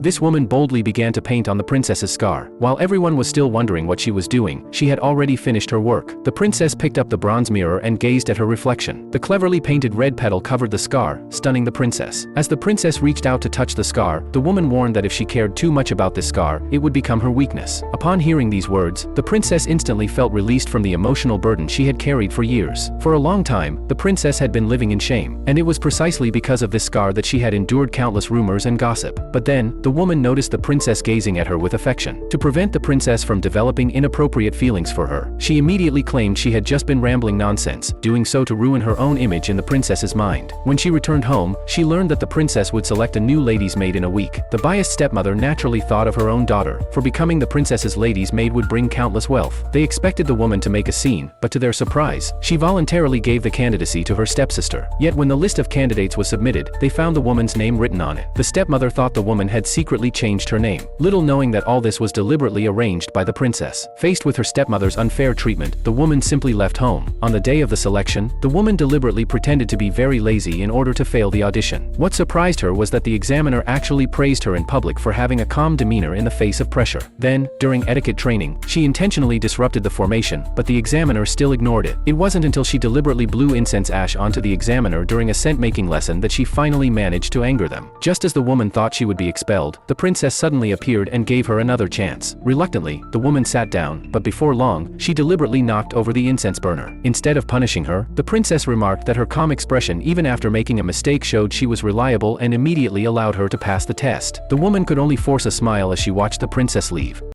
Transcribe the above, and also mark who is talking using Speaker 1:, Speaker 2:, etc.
Speaker 1: This woman boldly began to paint on the princess's scar. While everyone was still wondering what she was doing, she had already finished her work. The princess picked up the bronze mirror and gazed at her reflection. The cleverly painted red petal covered the scar, stunning the princess. As the princess reached out to touch the scar, the woman warned that if she cared too much about this scar, it would become her weakness. Upon hearing these words, the princess instantly felt released from the emotional burden she had carried for years. For a long time, the princess had been living in shame, and it was precisely because of this scar that she had endured countless rumors and gossip. But then, the woman noticed the princess gazing at her with affection. To prevent the princess from developing inappropriate feelings for her, she immediately claimed she had just been rambling nonsense, doing so to ruin her own image in the princess's mind. When she returned home, she learned that the princess would select a new lady's maid in a week. The biased stepmother naturally thought of her own daughter, for becoming the princess's lady's maid would bring countless wealth. They expected the woman to make a scene, but to their surprise, she voluntarily gave the candidacy to her stepsister. Yet when the list of candidates was submitted, they found the woman's name written on it. The stepmother thought the woman had secretly changed her name, little knowing that all this was deliberately arranged by the princess. Faced with her stepmother's unfair treatment, the woman simply left home. On the day of the selection, the woman deliberately pretended to be very lazy in order to fail the audition. What surprised her was that the examiner actually praised her in public for having a calm demeanor in the face of pressure. Then, during etiquette training, she intentionally disrupted the formation, but the examiner still ignored it. It wasn't until she deliberately blew incense ash onto the examiner during a scent-making lesson that she finally managed to anger them. Just as the woman thought she would be expelled, the princess suddenly appeared and gave her another chance. Reluctantly, the woman sat down, but before long, she deliberately knocked over the incense burner. Instead of punishing her, the princess remarked that her calm expression even after making a mistake showed she was reliable and immediately allowed her to pass the test. The woman could only force a smile as she watched the princess leave.